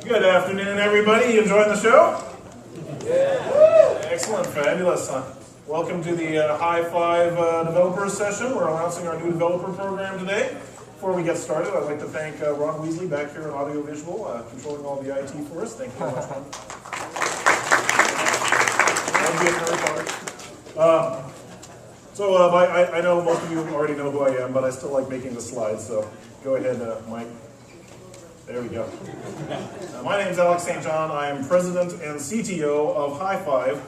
Good afternoon, everybody. You enjoying the show? Yeah. Excellent, fabulous. Welcome to the High Five Developers Session. We're announcing our new developer program today. Before we get started, I'd like to thank Ron Weasley back here in audiovisual, controlling all the IT for us. Thank you very much, Ron. I know most of you already know who I am, but I still like making the slides, so go ahead, Mike. There we go. My name is Alex St. John. I am president and CTO of High Five,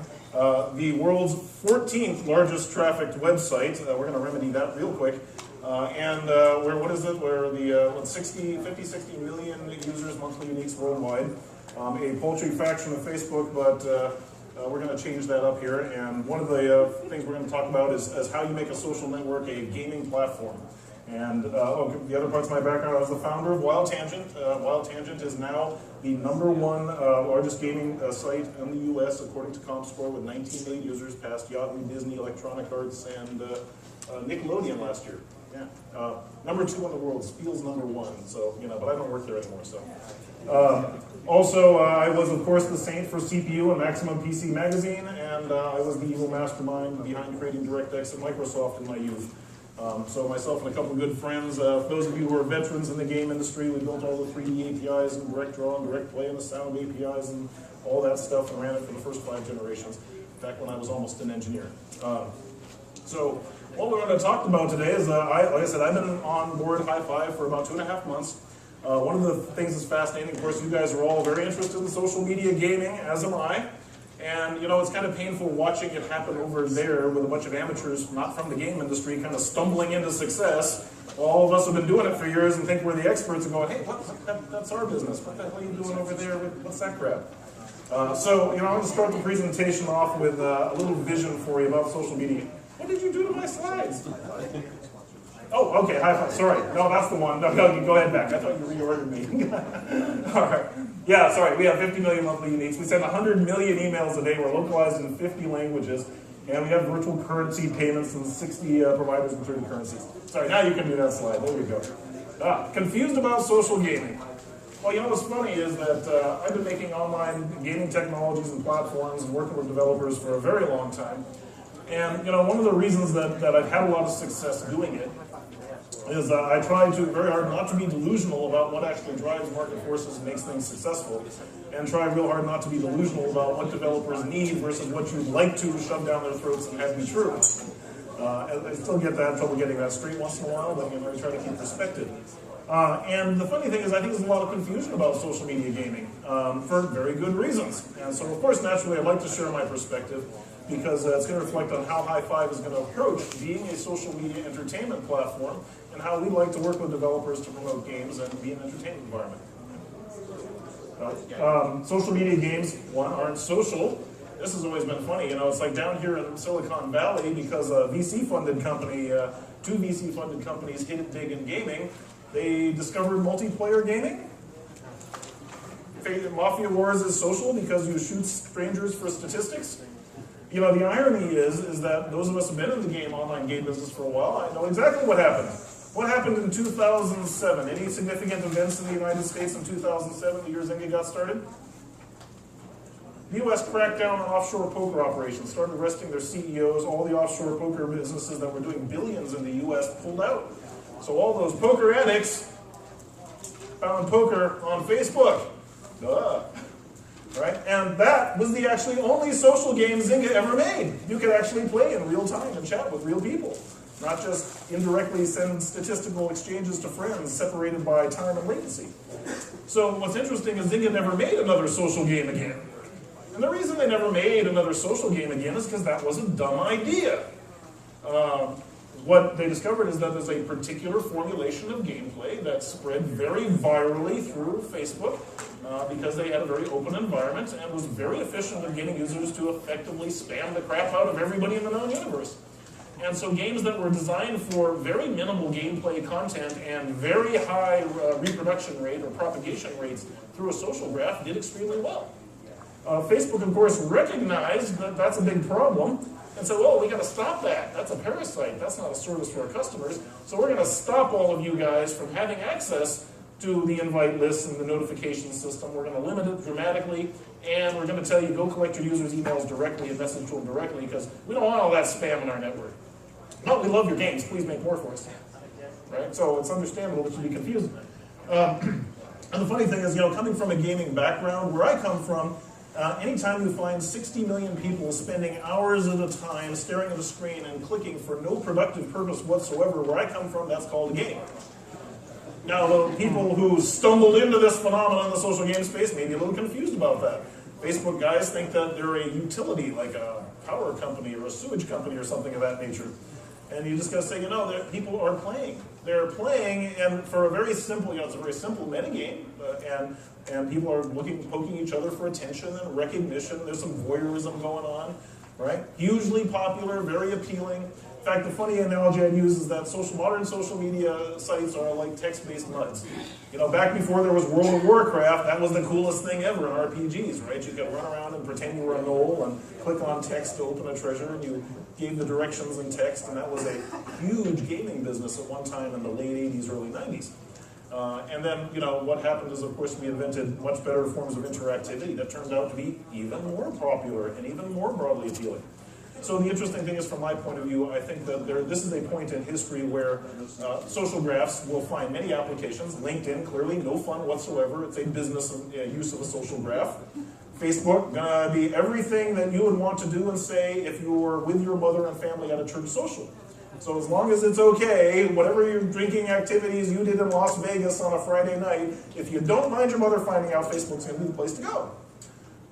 the world's 14th largest trafficked website. We're going to remedy that real quick. We're the 60 million users, monthly uniques worldwide. A paltry fraction of Facebook, but we're going to change that up here. And one of the things we're going to talk about is how you make a social network a gaming platform. And the other parts of my background, I was the founder of Wild Tangent. Wild Tangent is now the #1 largest gaming site in the U.S. according to ComScore, with 19 million users, past Yahoo, Disney, Electronic Arts, and Nickelodeon last year. Yeah, #2 in the world. Spiel's #1. So but I don't work there anymore. So I was of course the saint for CPU and Maximum PC Magazine, and I was the evil mastermind behind creating DirectX at Microsoft in my youth. So myself and a couple of good friends, those of you who are veterans in the game industry, we built all the 3D APIs and DirectDraw and DirectPlay and the sound APIs and all that stuff, and ran it for the first 5 generations, back when I was almost an engineer. So what we're going to talk about today is, like I said, I've been on board High Five for about 2.5 months. One of the things that's fascinating, of course, you guys are all very interested in social media gaming, as am I. And, it's kind of painful watching it happen over there with a bunch of amateurs, not from the game industry, kind of stumbling into success. Well, all of us have been doing it for years and think we're the experts and going, hey, that's our business. What the hell are you doing over there? What's that crap? I'm going to start the presentation off with a little vision for you about social media. What did you do to my slides? Oh, okay, High Five. Sorry. No, that's the one. No, you go ahead back. I thought you reordered me. All right. Yeah, sorry. We have 50 million monthly uniques. We send 100 million emails a day. We're localized in 50 languages. And we have virtual currency payments in 60 providers in 30 currencies. Sorry, now you can do that slide. There we go. Confused about social gaming. Well, what's funny is that I've been making online gaming technologies and platforms and working with developers for a very long time. And, one of the reasons that I've had a lot of success doing it is I try very hard not to be delusional about what actually drives market forces and makes things successful, and try real hard not to be delusional about what developers need versus what you'd like to shove down their throats and have be true. I still get trouble getting that straight once in a while, but I try to keep perspective. And the funny thing is, I think there's a lot of confusion about social media gaming for very good reasons. And so, of course, naturally, I'd like to share my perspective, because it's going to reflect on how High Five is going to approach being a social media entertainment platform, and how we like to work with developers to promote games and be an entertainment environment. Social media games, aren't social. This has always been funny. It's like down here in Silicon Valley, because a VC-funded company, 2 VC-funded companies hit it big in gaming. They discovered multiplayer gaming. Mafia Wars is social because you shoot strangers for statistics. The irony is that those of us who have been in the online game business for a while, I know exactly what happened. What happened in 2007? Any significant events in the United States in 2007, the year Zynga got started? The U.S. cracked down on offshore poker operations, started arresting their CEOs. All the offshore poker businesses that were doing billions in the U.S. pulled out. So all those poker addicts found poker on Facebook. Duh. Right? And that was the actually only social game Zynga ever made. You could actually play in real time and chat with real people, not just indirectly send statistical exchanges to friends separated by time and latency. So what's interesting is Zynga never made another social game again. And the reason they never made another social game again is because that was a dumb idea. What they discovered is that there's a particular formulation of gameplay that spread very virally through Facebook, because they had a very open environment and was very efficient at getting users to effectively spam the crap out of everybody in the known universe. And so games that were designed for very minimal gameplay content and very high reproduction rate or propagation rates through a social graph did extremely well. Facebook, of course, recognized that that's a big problem, and said, well, we got to stop that. That's a parasite. That's not a service for our customers. So we're going to stop all of you guys from having access to the invite lists and the notification system. We're going to limit it dramatically, and we're going to tell you go collect your users' emails directly and message to them directly, because we don't want all that spam in our network. No, we love your games. Please make more for us. Right? So it's understandable that you'd be confused. And the funny thing is, coming from a gaming background, where I come from, anytime you find 60 million people spending hours at a time staring at a screen and clicking for no productive purpose whatsoever, where I come from, that's called a game. Now, the people who stumbled into this phenomenon in the social game space may be a little confused about that. Facebook guys think that they're a utility, like a power company or a sewage company or something of that nature. And you just got to say, people are playing. They're playing, and for a very simple, it's a very simple metagame, and people are poking each other for attention and recognition. There's some voyeurism going on, right? Hugely popular, very appealing. In fact, the funny analogy I'd use is that modern social media sites are like text-based MUDs. Back before there was World of Warcraft, that was the coolest thing ever in RPGs, right? You could run around and pretend you were a gnoll and click on text to open a treasure, and you gave the directions in text, and that was a huge gaming business at one time in the late 80s, early 90s. And then, what happened is, of course, we invented much better forms of interactivity that turned out to be even more popular and even more broadly appealing. So the interesting thing is, from my point of view, I think that this is a point in history where social graphs will find many applications. LinkedIn, clearly, no fun whatsoever. It's a business use of a social graph. Facebook, gonna be everything that you would want to do and say if you were with your mother and family at a church social. So as long as it's okay, whatever your drinking activities you did in Las Vegas on a Friday night, if you don't mind your mother finding out, Facebook's gonna be the place to go.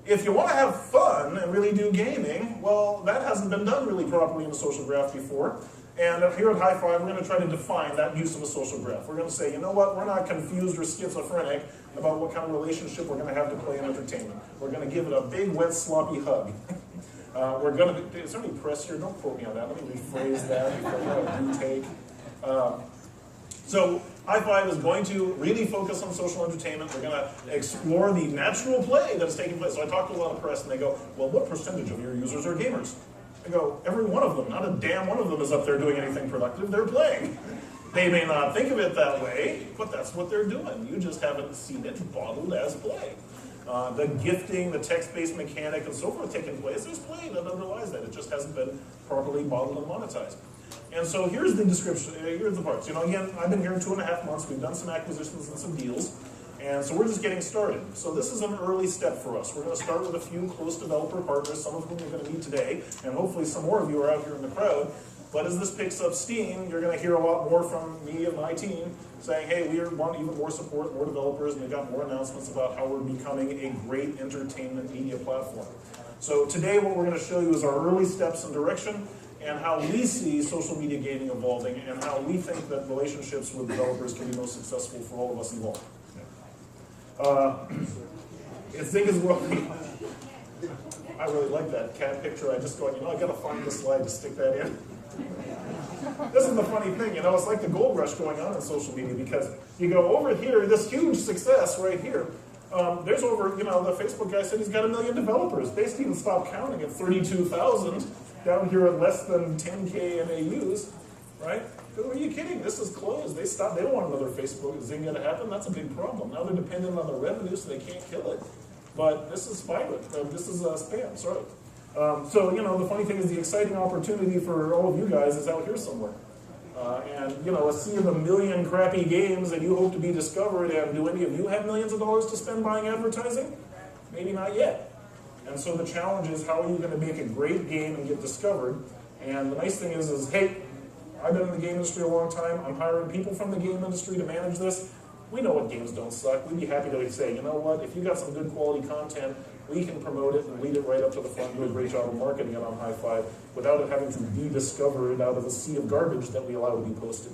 If you want to have fun and really do gaming, well, that hasn't been done really properly in the social graph before. And here at High Five, we're going to try to define that use of a social graph. We're going to say, we're not confused or schizophrenic about what kind of relationship we're going to have to play in entertainment. We're going to give it a big, wet, sloppy hug. Is there any press here? Don't quote me on that. Let me rephrase that before you take. So High Five is going to really focus on social entertainment. We're going to explore the natural play that is taking place. So I talk to a lot of press, and they go, well, what percentage of your users are gamers? I go, every one of them. Not a damn one of them is up there doing anything productive. They're playing. They may not think of it that way, but that's what they're doing. You just haven't seen it bottled as play. The gifting, the text-based mechanic, and so forth taking place, there's play that underlies that. It just hasn't been properly bottled and monetized. And so here's the description, here's the parts. Again, I've been here 2.5 months, we've done some acquisitions and some deals, and so we're just getting started. So this is an early step for us. We're going to start with a few close developer partners, some of whom you're going to meet today, and hopefully some more of you are out here in the crowd. But as this picks up steam, you're going to hear a lot more from me and my team saying, hey, we want even more support, more developers, and we've got more announcements about how we're becoming a great entertainment media platform. So today what we're going to show you is our early steps and direction, and how we see social media gaming evolving, and how we think that relationships with developers can be most successful for all of us involved. I think is really, I really like that cat picture. I just go, I gotta find the slide to stick that in. This is the funny thing, it's like the gold rush going on in social media, because you go over here, this huge success right here. There's over, the Facebook guy said he's got 1 million developers. They even stopped counting at 32,000. Down here at less than 10K MAUs, right? Who are you kidding? This is closed. They stopped. They don't want another Facebook Zynga to happen. That's a big problem. Now they're dependent on the revenue, so they can't kill it. But this is spyware. This is spam, sorry. So, the funny thing is the exciting opportunity for all of you guys is out here somewhere. And, a sea of 1 million crappy games, and you hope to be discovered, and do any of you have millions of dollars to spend buying advertising? Maybe not yet. And so the challenge is, how are you going to make a great game and get discovered? And the nice thing is hey, I've been in the game industry a long time. I'm hiring people from the game industry to manage this. We know what games don't suck. We'd be happy to say, if you got some good quality content, we can promote it and lead it right up to the front and do a great job of marketing it on High Five without it having to be discovered out of a sea of garbage that we allow to be posted.